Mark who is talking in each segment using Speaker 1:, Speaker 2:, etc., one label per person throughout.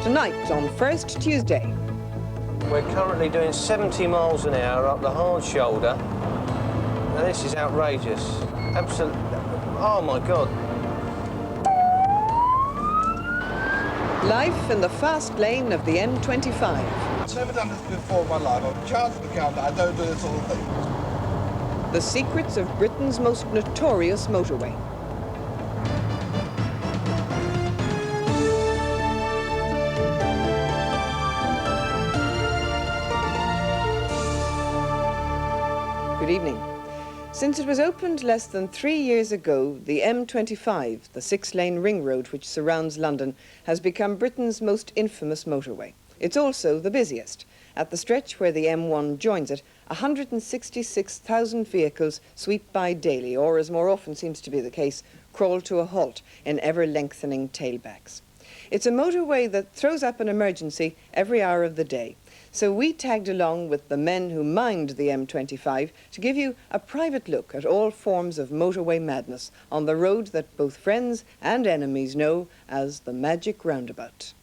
Speaker 1: Tonight on First Tuesday.
Speaker 2: We're currently doing 70 miles an hour up the hard shoulder. Now this is outrageous. Absolutely. Oh my God.
Speaker 1: Life in the fast lane of the M25.
Speaker 3: I've never done this before in my life. I'm charged to the counter. I don't do this sort of thing.
Speaker 1: The secrets of Britain's most notorious motorway. Good evening. Since it was opened less than 3 years ago, the M25, the six-lane ring road which surrounds London, has become Britain's most infamous motorway. It's also the busiest. At the stretch where the M1 joins it, 166,000 vehicles sweep by daily, or as more often seems to be the case, crawl to a halt in ever-lengthening tailbacks. It's a motorway that throws up an emergency every hour of the day. So we tagged along with the men who mind the M25 to give you a private look at all forms of motorway madness on the road that both friends and enemies know as the magic roundabout.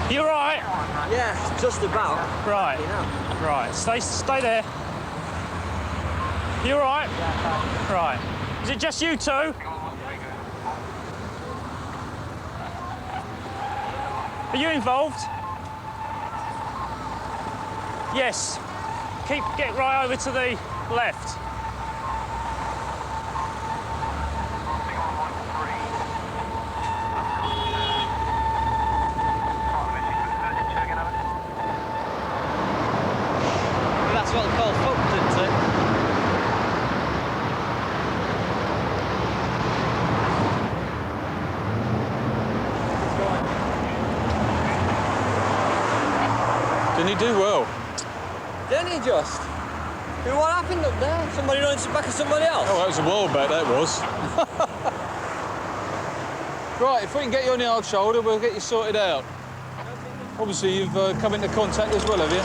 Speaker 4: You all right?
Speaker 5: Yeah, just about.
Speaker 4: Right.
Speaker 5: Yeah.
Speaker 4: Right. Stay there. You all right?
Speaker 5: Yeah,
Speaker 4: right. Is it just you two? Are you involved? Yes. Get right over to the left.
Speaker 5: That's what they call fucked, isn't it?
Speaker 6: Didn't he do well?
Speaker 5: Didn't he just? What happened up there? Somebody running to the back of somebody else?
Speaker 6: Oh, that was a while back, that was. Right, if we can get you on the hard shoulder, we'll get you sorted out. Obviously, you've come into contact as well, have you?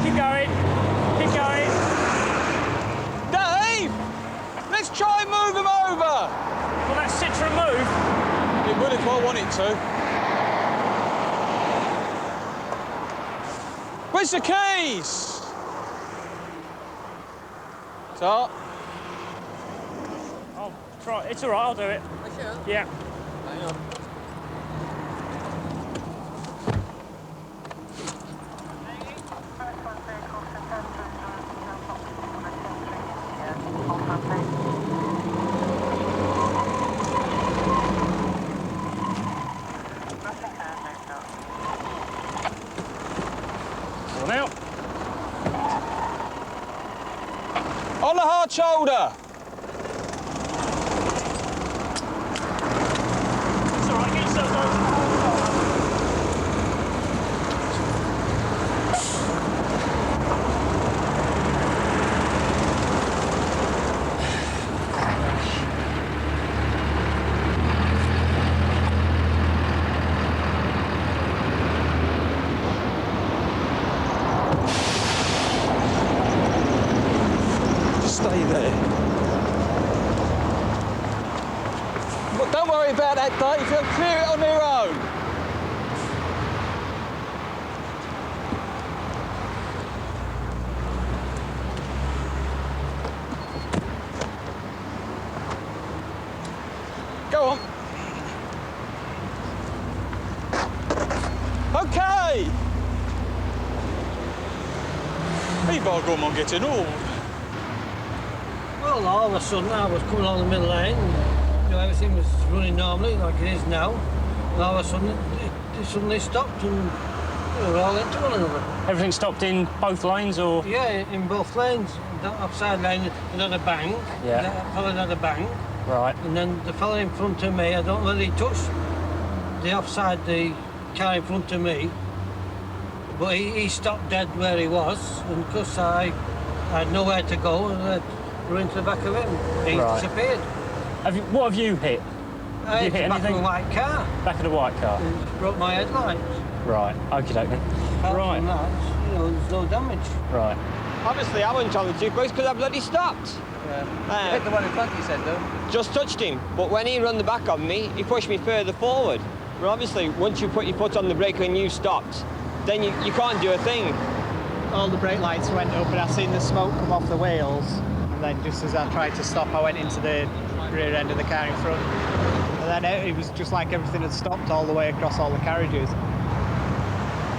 Speaker 4: Keep going. Keep going.
Speaker 6: Dave! Let's try and move him over!
Speaker 4: Will that Citroen move?
Speaker 6: It will if I want it to. Where's the keys? Start.
Speaker 4: Oh, try. It's all right. I'll do it. Yeah.
Speaker 5: Hang on.
Speaker 4: on out.
Speaker 6: On the hard shoulder.
Speaker 4: It's all right, get yourself over.
Speaker 6: Stay there. But don't worry about that, Dave. They'll clear it on their own. Go on. Okay. Hey, by God, I'm getting old.
Speaker 5: Well, all of a sudden I was coming on the middle lane and everything was running normally like it is now. And all of a sudden it suddenly stopped and we were all into one another.
Speaker 4: Everything stopped in both lanes, or?
Speaker 5: Yeah, in both lanes. The upside lane it had a bang.
Speaker 4: Yeah.
Speaker 5: That fella had a bang.
Speaker 4: Right.
Speaker 5: And then the fella in front of me, I don't know whether he touched the offside, the car in front of me, but he stopped dead where he was, and because I had nowhere to go, and I ran into the back of him. He
Speaker 4: Right.
Speaker 5: disappeared.
Speaker 4: What have you hit?
Speaker 5: I
Speaker 4: you
Speaker 5: hit
Speaker 4: hit
Speaker 5: the back of
Speaker 4: anything?
Speaker 5: a white car.
Speaker 4: Back of the white car.
Speaker 5: It broke my headlights.
Speaker 4: Right. Okie dokie.
Speaker 5: Apart
Speaker 4: Right.
Speaker 5: from that, there's no damage.
Speaker 4: Right.
Speaker 7: Obviously, I wasn't on the two boys because I bloody stopped.
Speaker 2: You hit the one in front, you said, though.
Speaker 7: Just touched him, but when he run the back of me, he pushed me further forward. But obviously, once you put your foot on the brake and you stopped, then you can't do a thing.
Speaker 8: All the brake lights went up and I seen the smoke come off the wheels, and then just as I tried to stop I went into the rear end of the car in front, and then it was just like everything had stopped all the way across all the carriages.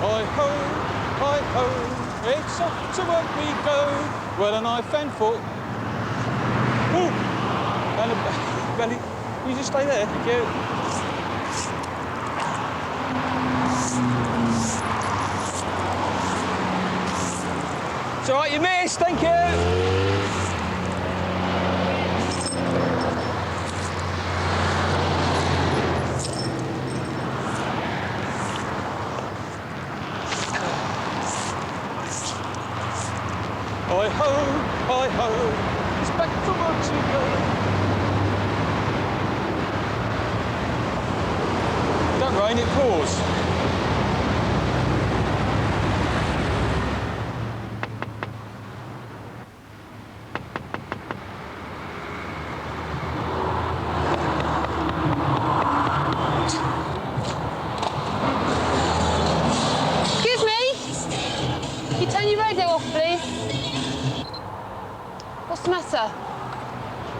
Speaker 6: Hi-ho, hi-ho, it's off to work we go, well a knife and fork. Ooh, and a belly, you just stay there, thank you.
Speaker 7: It's all right, you missed, thank you.
Speaker 6: Hi-ho, hi-ho, it's back to work we go. Don't rain, it pours.
Speaker 9: Excuse me? Can you turn your radio off, please? What's the matter?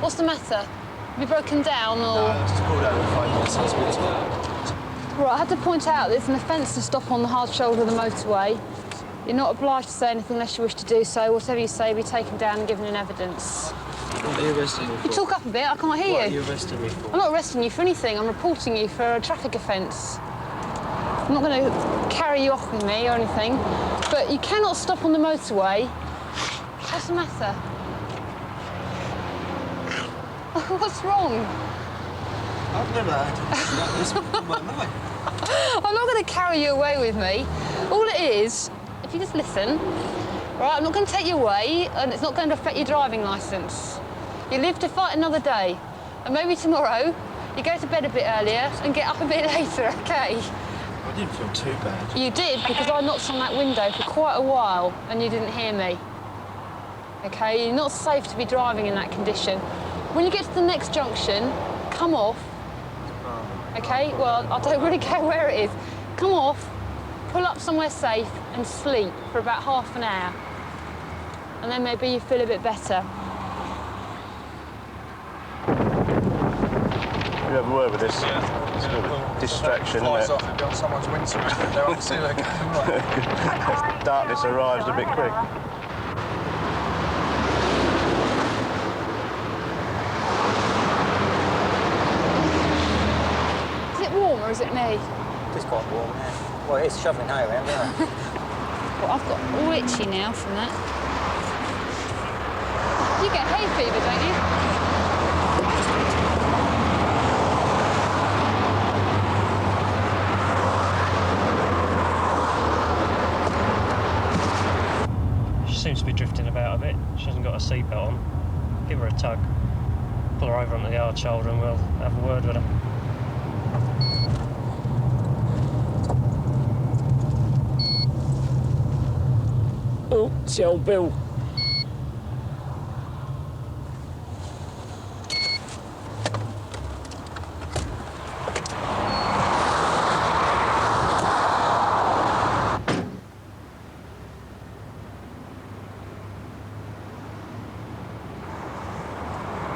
Speaker 9: What's the matter? Have you broken down, or...?
Speaker 2: No, just pulled over 5 minutes, 6 minutes.
Speaker 9: Right, I had to point out there's an offence to stop on the hard shoulder of the motorway. You're not obliged to say anything unless you wish to do so. Whatever you say will be taken down and given in evidence.
Speaker 2: What are you arresting me for?
Speaker 9: You talk up a bit, I can't hear
Speaker 2: What are
Speaker 9: you.
Speaker 2: you arresting me for?
Speaker 9: I'm not arresting you for anything. I'm reporting you for a traffic offence. I'm not going to carry you off with me or anything, but you cannot stop on the motorway. What's the matter? What's wrong?
Speaker 2: I've never had this in my life.
Speaker 9: I'm not going to carry you away with me. All it is, if you just listen, right, I'm not going to take you away, and it's not going to affect your driving licence. You live to fight another day, and maybe tomorrow you go to bed a bit earlier and get up a bit later, OK?
Speaker 2: I didn't feel too bad.
Speaker 9: You did, because I knocked on that window for quite a while and you didn't hear me. OK, you're not safe to be driving in that condition. When you get to the next junction, come off. OK, well, I don't really care where it is. Come off, pull up somewhere safe and sleep for about half an hour. And then maybe you feel a bit better.
Speaker 10: You have a word with this? Yeah. It's a bit of a distraction, isn't it?
Speaker 3: It'll be on someone's windscreen. They're obviously looking right.
Speaker 10: Darkness arrives a bit quick.
Speaker 9: Is it warm or is it me?
Speaker 11: It's quite warm, yeah. Well, it's shoveling hay around, isn't it?
Speaker 9: Well, I've got all itchy now from that. You get hay fever, don't you?
Speaker 4: She seems to be drifting about a bit. She hasn't got a seatbelt on. Give her a tug. Pull her over onto the hard shoulder and we'll have a word with her. Oh, it's old Bill.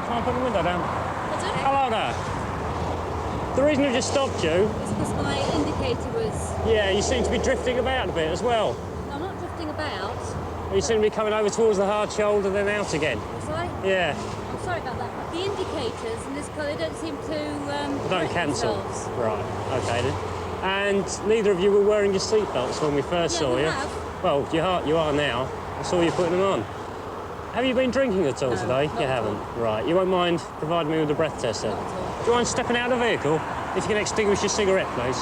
Speaker 4: Can I put the window down? Hello there. The reason I just stopped you...
Speaker 11: It's because my indicator was...
Speaker 4: Yeah, you seem to be drifting about a bit as well.
Speaker 11: I'm not drifting about.
Speaker 4: You seem to be coming over towards the hard shoulder, then out again.
Speaker 11: Was I?
Speaker 4: Yeah.
Speaker 11: I'm sorry about that. The indicators in this car, they don't seem to...
Speaker 4: Don't cancel.
Speaker 11: themselves.
Speaker 4: Right, OK then. And neither of you were wearing your seatbelts when we first saw you.
Speaker 11: Have.
Speaker 4: Well, you are now. I saw you putting them on. Have you been drinking at all
Speaker 11: No,
Speaker 4: today?
Speaker 11: not
Speaker 4: You
Speaker 11: at
Speaker 4: haven't?
Speaker 11: all.
Speaker 4: Right. You won't mind providing me with a breath test then?
Speaker 11: Not at all.
Speaker 4: Do you mind stepping out of the vehicle? If you can extinguish your cigarette, please.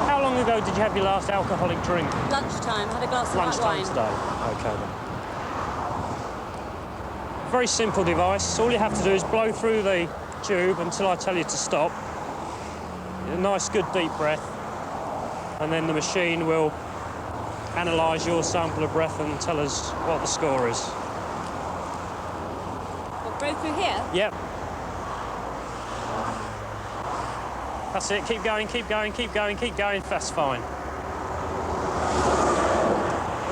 Speaker 4: How long ago did you have your last alcoholic drink?
Speaker 11: Lunchtime, had a glass of white
Speaker 4: Lunchtime
Speaker 11: wine.
Speaker 4: today. OK then. Very simple device. All you have to do is blow through the tube until I tell you to stop. A nice, good, deep breath. And then the machine will analyse your sample of breath and tell us what the score is.
Speaker 11: What, blow through here?
Speaker 4: Yep. That's it. Keep going, keep going, keep going, keep going. That's fine.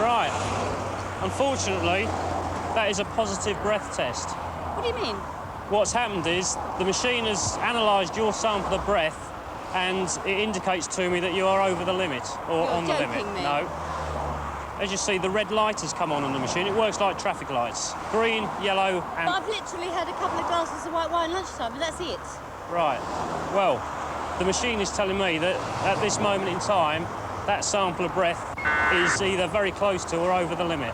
Speaker 4: Right. Unfortunately, that is a positive breath test.
Speaker 11: What do you mean?
Speaker 4: What's happened is the machine has analysed your sample of breath and it indicates to me that you are over the limit or
Speaker 11: You're
Speaker 4: on the limit.
Speaker 11: joking me.
Speaker 4: No. As you see, the red light has come on the machine. It works like traffic lights. Green, yellow and...
Speaker 11: But I've literally had a couple of glasses of white wine lunchtime, but that's it.
Speaker 4: Right. Well, the machine is telling me that at this moment in time, that sample of breath is either very close to or over the limit.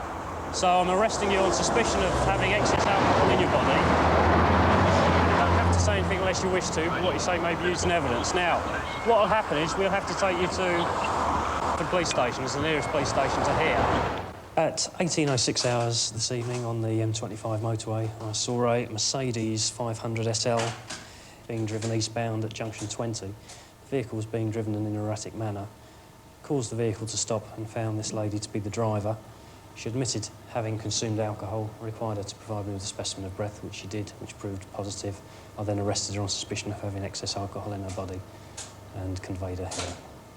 Speaker 4: So I'm arresting you on suspicion of having excess alcohol in your body. You don't have to say anything unless you wish to, but what you say may be used in evidence. Now, what will happen is we'll have to take you to the police station, as the nearest police station to here. At 18:06 hours this evening on the M25 motorway, I saw a Mercedes 500 SL being driven eastbound at junction 20. The vehicle was being driven in an erratic manner. Caused the vehicle to stop and found this lady to be the driver. She admitted having consumed alcohol, required her to provide me with a specimen of breath, which she did, which proved positive. I then arrested her on suspicion of having excess alcohol in her body and conveyed her here.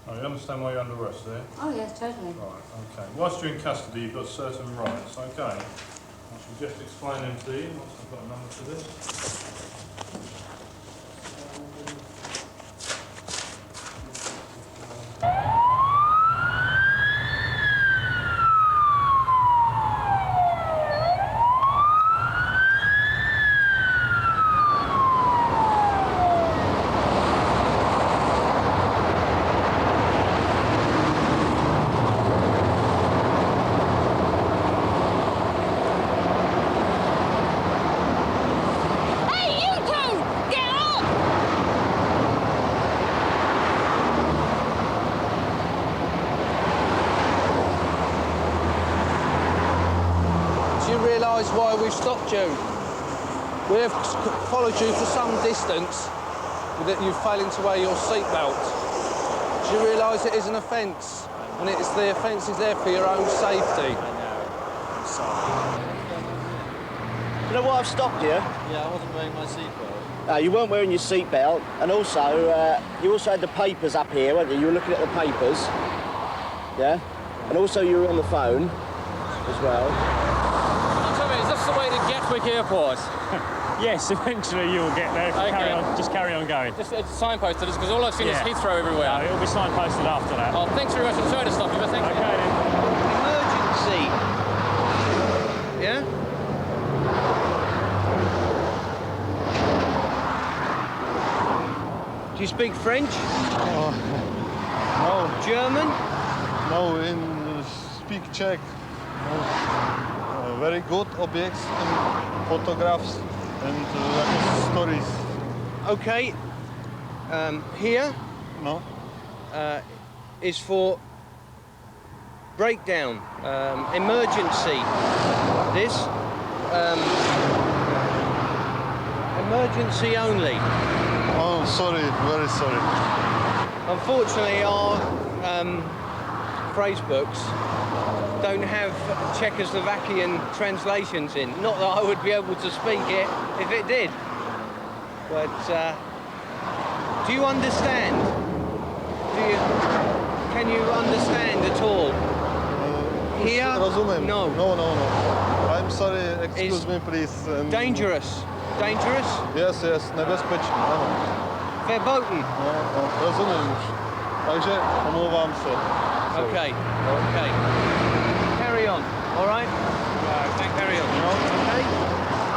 Speaker 12: Oh, you understand why you're under arrest there?
Speaker 11: Oh, yes, totally.
Speaker 12: Right, OK. Whilst you're in custody, you've got certain rights, OK? I shall just explain them to you once I've got a number for this.
Speaker 2: Why we've stopped you. We have followed you for some distance that you're failing to wear your seatbelt. Do you realise it is an offence? And the offence is there for your own safety.
Speaker 10: I know. I'm sorry. You know why I've stopped you?
Speaker 13: Yeah, I wasn't wearing my seatbelt.
Speaker 10: You weren't wearing your seatbelt, and also, you also had the papers up here, weren't you? You were looking at the papers. Yeah? And also you were on the phone as well.
Speaker 14: Is this the way to Gatwick Airport?
Speaker 4: Yes, eventually you'll get there.
Speaker 14: Okay.
Speaker 4: Just carry on going.
Speaker 14: Just it's signposted us because all I've seen is
Speaker 4: Yeah.
Speaker 14: Heathrow everywhere.
Speaker 4: No, it'll be signposted after that.
Speaker 14: Oh, thanks very much. I'm sorry to stop you, but thank you.
Speaker 4: Okay then.
Speaker 1: Emergency. Yeah? Do you speak French?
Speaker 15: No.
Speaker 1: German?
Speaker 15: No, in speak Czech. Very good objects and photographs and stories.
Speaker 1: Okay. Here
Speaker 15: No.
Speaker 1: is for breakdown, emergency. This, emergency only.
Speaker 15: Oh, sorry, very sorry.
Speaker 1: Unfortunately, our phrase books don't have Czechoslovakian translations in. Not that I would be able to speak it if it did. But do you understand? Can you understand at all? Here?
Speaker 15: Rozumiem.
Speaker 1: No.
Speaker 15: No. I'm sorry, excuse me, please.
Speaker 1: Dangerous. Dangerous?
Speaker 15: Yes, nebezpečný, ano.
Speaker 1: Verboten.
Speaker 15: No, rozumím už. Takže omlouvám se. Sorry.
Speaker 1: Okay. Carry on, all right? Carry on.
Speaker 15: No.
Speaker 1: Okay?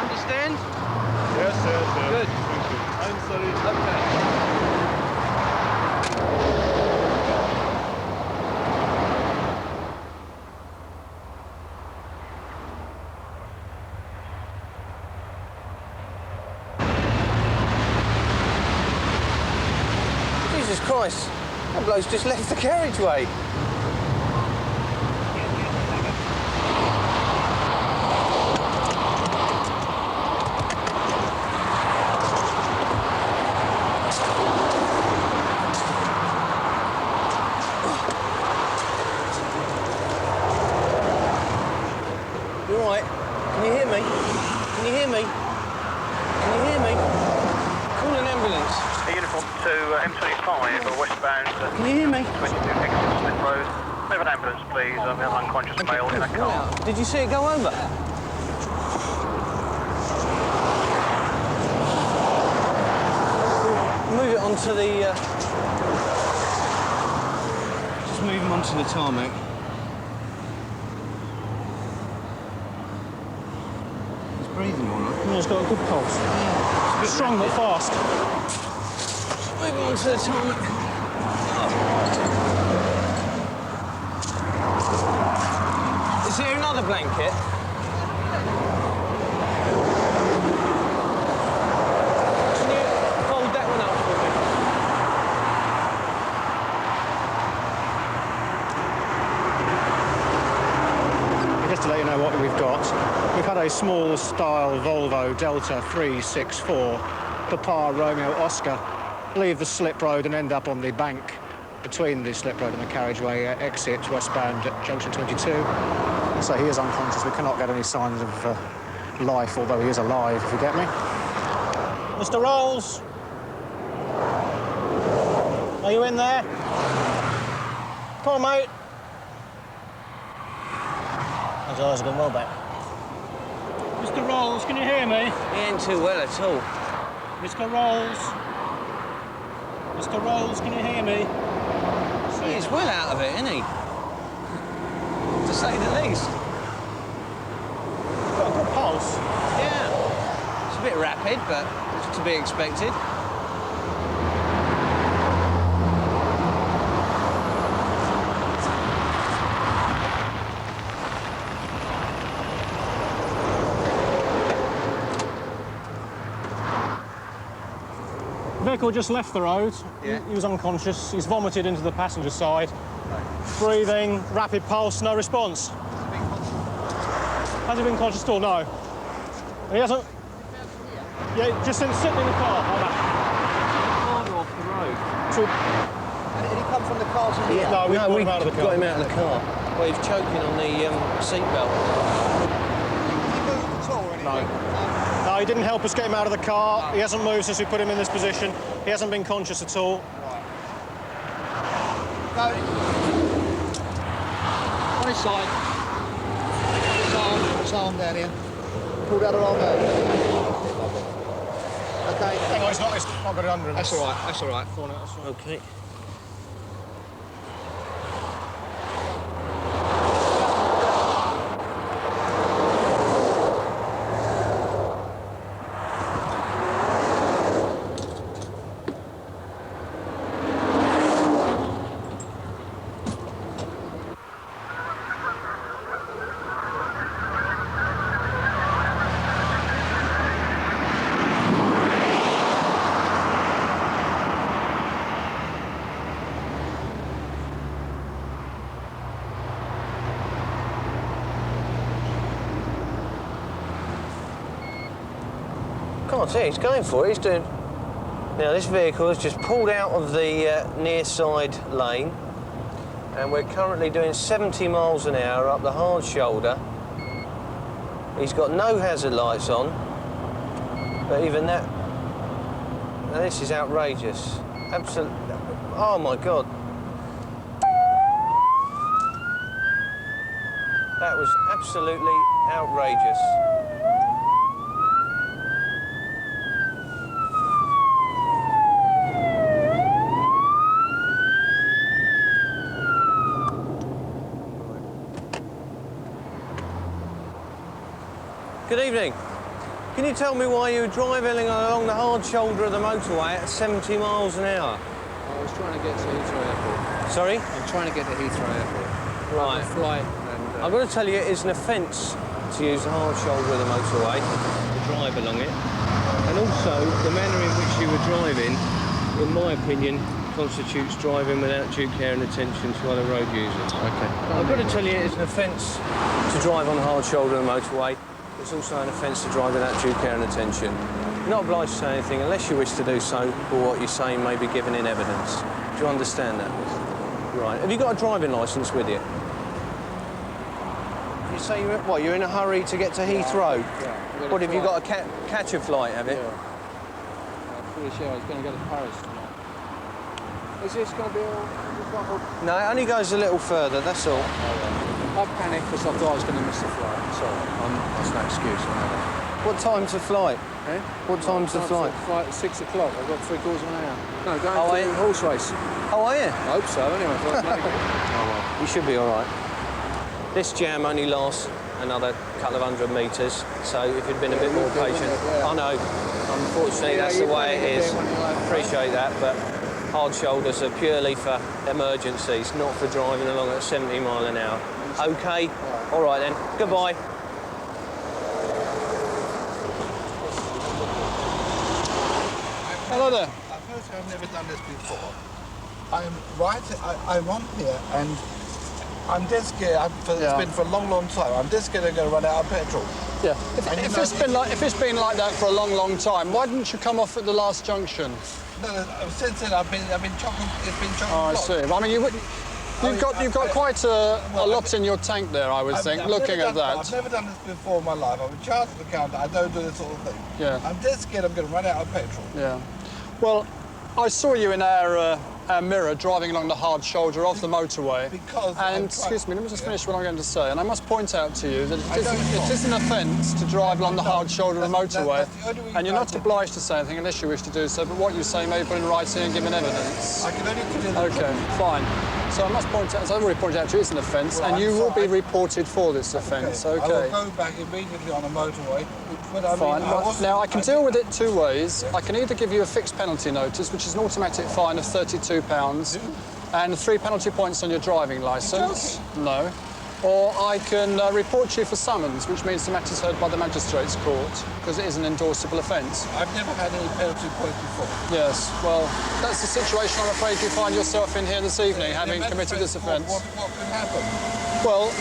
Speaker 1: Understand?
Speaker 15: Yes.
Speaker 1: Good.
Speaker 15: Thank you. I'm sorry.
Speaker 1: Okay. Jesus Christ, that bloke's just left the carriageway. You all right? Can you hear me? Can you hear me? Can you hear me? Call an ambulance.
Speaker 16: Uniform to M25 westbound.
Speaker 1: Can you hear me?
Speaker 16: 22 exit Smith Road. Have an ambulance, please. We have an unconscious male in a car.
Speaker 1: Did you see it go over? Move it onto the... Just move him onto the tarmac. He's breathing all right.
Speaker 4: He's got a good pulse.
Speaker 1: Yeah.
Speaker 4: It's strong but fast.
Speaker 1: Move him onto the tarmac. Is there another blanket? Can you fold that one up for me?
Speaker 4: Just to let you know what we've got, we've had a small style Volvo Delta 364 Papa Romeo Oscar leave the slip road and end up on the bank between the slip road and the carriageway exit westbound at junction 22. So he is unconscious. We cannot get any signs of life, although he is alive, if you get me. Mr. Rolls? Are you in there? Come on, mate. His eyes have gone well back. Mr. Rolls, can you hear me?
Speaker 1: He ain't too well at all.
Speaker 4: Mr. Rolls? Mr. Rolls, can you hear me?
Speaker 1: He's well out of it, isn't he? To say the least.
Speaker 4: Got a good pulse.
Speaker 1: Yeah. It's a bit rapid, but it's to be expected.
Speaker 4: Vehicle just left the road.
Speaker 1: Yeah.
Speaker 4: He was unconscious. He's vomited into the passenger side. Breathing, rapid pulse, no response. Has he been conscious at all? No. And he hasn't. Yeah, just sitting in the car. Like that.
Speaker 1: Farther off the road.
Speaker 4: So,
Speaker 1: Did he come from the car to here?
Speaker 4: No, we got him out of the car.
Speaker 1: Got him out of the car. Well, he's choking on the seatbelt.
Speaker 4: No. No, he didn't help us get him out of the car. He hasn't moved since we put him in this position. He hasn't been conscious at all.
Speaker 3: Go. On his side. His arm down here. Pull that arm out.
Speaker 6: Okay. Hang on, it's not got it under him.
Speaker 2: That's all right, that's all right.
Speaker 5: Okay. Can't see, he's going for it, he's doing... Now this vehicle has just pulled out of the near side lane and we're currently doing 70 miles an hour up the hard shoulder. He's got no hazard lights on, but even that... Now this is outrageous. Absolutely... Oh my God. That was absolutely outrageous. Good evening. Can you tell me why you were driving along the hard shoulder of the motorway at 70 miles an hour?
Speaker 2: I was trying to get to Heathrow Airport.
Speaker 5: Sorry?
Speaker 2: I'm trying to get to Heathrow Airport.
Speaker 5: Right.
Speaker 2: Flight and...
Speaker 5: I've got to tell you, it is an offence to use the hard shoulder of the motorway, to drive along it. And also, the manner in which you were driving, in my opinion, constitutes driving without due care and attention to other road users.
Speaker 2: Okay.
Speaker 5: I've got to tell you, it's an offence to drive on the hard shoulder of the motorway. It's also an offence to drive without due care and attention. You're not obliged to say anything unless you wish to do so, or what you're saying may be given in evidence. Do you understand that? Right. Have you got a driving licence with you? You say you're in a hurry to get to Heathrow?
Speaker 2: Yeah.
Speaker 5: What, have you got to catch a flight, have you?
Speaker 2: Yeah. I'm pretty sure I was going to go to Paris tonight. Is this going to be all...
Speaker 5: No, it only goes a little further, that's all.
Speaker 2: I panicked because I thought I was going to miss the flight. Sorry, that's no excuse.
Speaker 5: What time's the flight?
Speaker 2: Eh?
Speaker 5: What time's the flight?
Speaker 2: Flight at 6 o'clock. I've got 3/4 of an hour. No, going
Speaker 5: Oh,
Speaker 2: to a horse race.
Speaker 5: Oh, are you?
Speaker 2: I hope so, anyway. Oh, well.
Speaker 5: You should be all right. This jam only lasts another couple of 100 metres, so if you'd been a bit more patient... I know. Unfortunately, that's the way it is. Appreciate that, but hard shoulders are purely for emergencies, not for driving along at 70 mile an hour. OK? All right, then. Goodbye.
Speaker 6: Hello there.
Speaker 3: Firstly, I've never done this before. I'm on here and I'm dead scared. It's been for a long, long time. I'm dead scared I'm going to run out of petrol.
Speaker 6: Yeah. If it's been like that for a long, long time, why didn't you come off at the last junction?
Speaker 3: No, since then I've been chocolate. It's been chocolate.
Speaker 6: Oh, I see. I mean, you've got quite a lot in your tank there, I would think. Looking at that.
Speaker 3: I've never done this before in my life. I'm a chartered accountant. I don't do this sort of thing.
Speaker 6: Yeah.
Speaker 3: I'm dead scared I'm going to run out of petrol.
Speaker 6: Yeah. Well, I saw you in our mirror driving along the hard shoulder of the motorway. Excuse me, let me just finish what I'm going to say. And I must point out to you that it is an offence to drive along the hard shoulder of the motorway. And you're not obliged to say anything unless you wish to do so, but what you say may be put in writing and given evidence.
Speaker 3: I can only put in...
Speaker 6: OK, fine. So I must point out, as I've already pointed out to you, it's an offence, and you will be reported for this offence, OK?
Speaker 3: I will go back immediately on the motorway. But
Speaker 6: Fine. Now, I can deal with it two ways. I can either give you a fixed penalty notice, which is an automatic fine of £32, and 3 penalty points on your driving licence. No. Or I can report you for summons, which means the matter's heard by the magistrate's court, because it is an endorsable offence.
Speaker 3: I've never had any penalty points before.
Speaker 6: Yes, well, that's the situation I'm afraid you find yourself in here this evening, having committed this offence.
Speaker 3: What could happen?
Speaker 6: Well,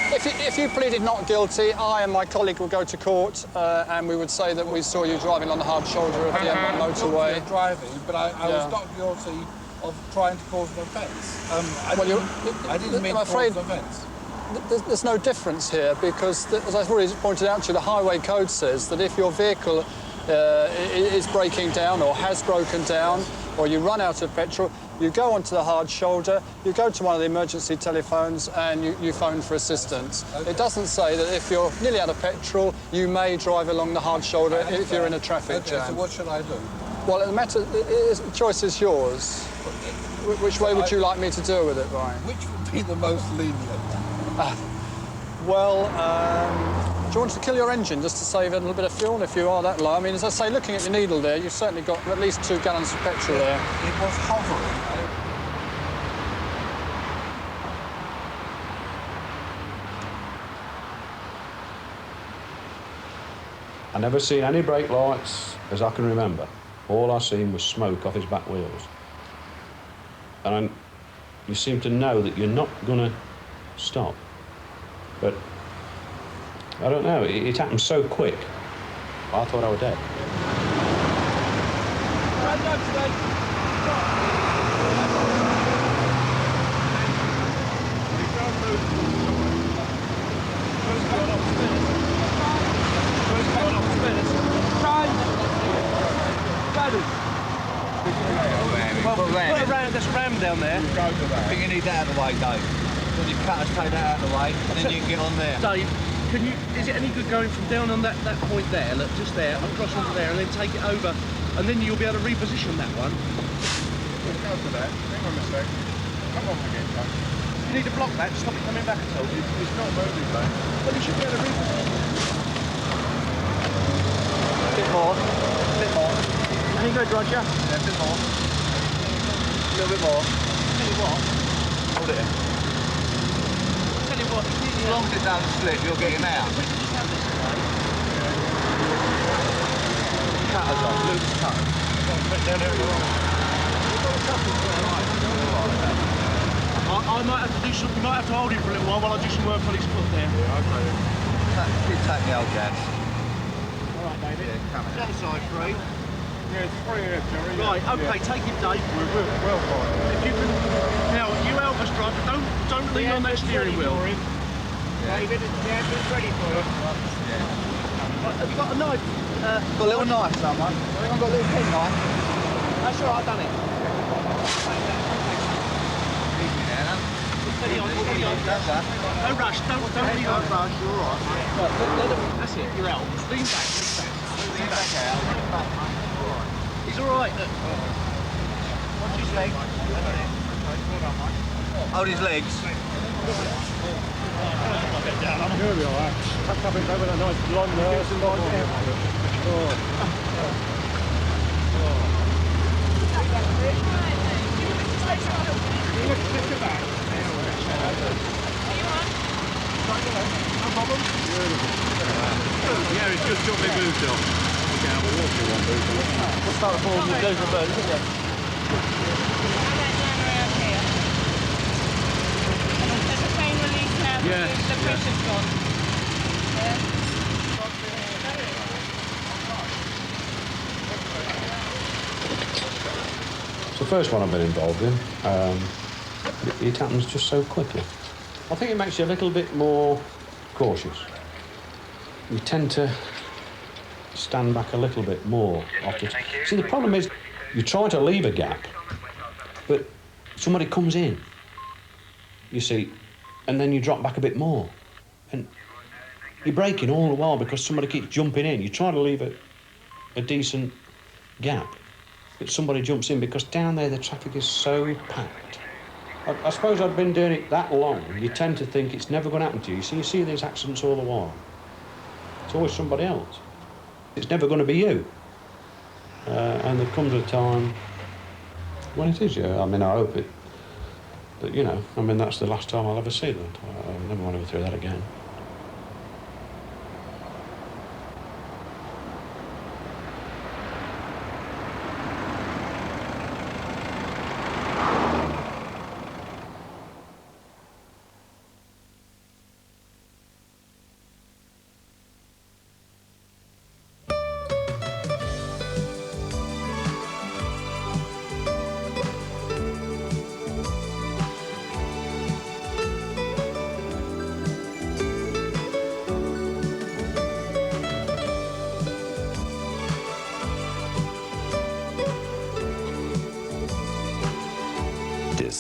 Speaker 6: if you pleaded not guilty, I and my colleague will go to court and we would say that we saw you driving on the hard shoulder of the M1 motorway.
Speaker 3: Driving, but I was not guilty of trying to cause an offence. I didn't mean to cause an offence.
Speaker 6: There's no difference here because, as I've already pointed out to you, the highway code says that if your vehicle is breaking down or has broken down or you run out of petrol, you go onto the hard shoulder, you go to one of the emergency telephones and you phone for assistance. Okay. It doesn't say that if you're nearly out of petrol, you may drive along the hard shoulder if you're in a traffic jam.
Speaker 3: So what should I do?
Speaker 6: Well, the choice is yours. Which way would you like me to deal with it, Brian?
Speaker 3: Which would be the most lenient?
Speaker 6: Do you want to kill your engine just to save a little bit of fuel if you are that low? I mean, as I say, looking at your needle there, you've certainly got at least 2 gallons of petrol there.
Speaker 3: It was hovering.
Speaker 17: I never seen any brake lights as I can remember. All I seen was smoke off his back wheels. And you seem to know that you're not going to stop. But I don't know, it happened so quick. I thought I was dead.
Speaker 2: There's a ram down there.
Speaker 3: I think you need that out of the way, Dave. When you cut us, take that out of the way, and then you can get on there.
Speaker 2: Dave, is it any good going from down on that point there, look, just there, across onto there, and then take it over, and then you'll be able to reposition that one?
Speaker 15: Go for that. Hang on a sec. Come on again, Dave.
Speaker 2: You need to block that to stop it coming back at all.
Speaker 15: It's not moving, mate.
Speaker 2: Well, you should be able to reposition it.
Speaker 3: A bit more. A bit more.
Speaker 2: Any good, Roger?
Speaker 3: Yeah, a bit more. A little bit more.
Speaker 2: Tell you what.
Speaker 3: Hold it in.
Speaker 2: Tell you what.
Speaker 3: As long as it doesn't slip, you'll get him out. Cutters on, loose cutters.
Speaker 15: Down there you are.
Speaker 2: I might have to do something. You might have to hold him for a little while I do some work on his foot there.
Speaker 15: Yeah, okay.
Speaker 3: Take the old jabs.
Speaker 2: All right, David.
Speaker 3: Yeah, come
Speaker 2: The other side, free.
Speaker 15: Yeah, it's free here, Jerry.
Speaker 2: Right, okay, take it, Dave.
Speaker 15: We're well fine.
Speaker 2: If you can... Now, you help us, driver. Don't lean on that steering wheel.
Speaker 3: David, the engine's ready for him. Yeah.
Speaker 2: Have you got a knife?
Speaker 3: Got a little knife, someone. I've got a little pen knife.
Speaker 2: That's all right, I've done it. Steady on, steady on. No rush, don't lean on.
Speaker 3: rush, you're all right.
Speaker 2: That's it, you're out. Just lean back,
Speaker 3: Lean back out.
Speaker 2: He's all right, look.
Speaker 3: Watch his leg. Hold his legs.
Speaker 15: Here we are. Tuck up into with a nice blonde nurse and like
Speaker 2: Yeah, it's just got me moved off.
Speaker 3: We'll start falling with those birds, isn't it?
Speaker 18: There's a pain release now because the pressure's gone. Yeah.
Speaker 17: It's the first one I've been involved in. It happens just so quickly. I think it makes you a little bit more cautious. You tend to stand back a little bit more often. See, the problem is you try to leave a gap, but somebody comes in, you see, and then you drop back a bit more. And you're braking all the while because somebody keeps jumping in. You try to leave a decent gap, but somebody jumps in because down there the traffic is so packed. I suppose I've been doing it that long, you tend to think it's never going to happen to you. So you see these accidents all the while. It's always somebody else. It's never going to be you. And there comes a time when it is you. I mean, I hope it. But, you know, I mean, that's the last time I'll ever see that. I never want to go through that again.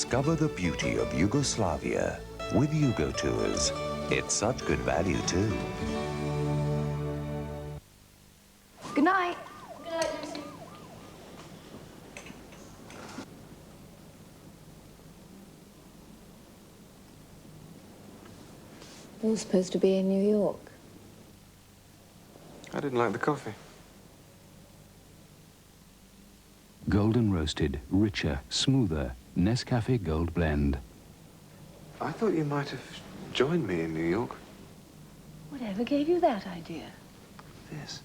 Speaker 19: Discover the beauty of Yugoslavia with Yugo Tours. It's such good value too.
Speaker 20: Good night.
Speaker 11: Good night, Lucy.
Speaker 20: You're supposed to be in New York.
Speaker 21: I didn't like the coffee.
Speaker 22: Golden roasted, richer, smoother, Nescafe Gold Blend.
Speaker 21: I thought you might have joined me in New York.
Speaker 20: Whatever gave you that idea?
Speaker 21: This.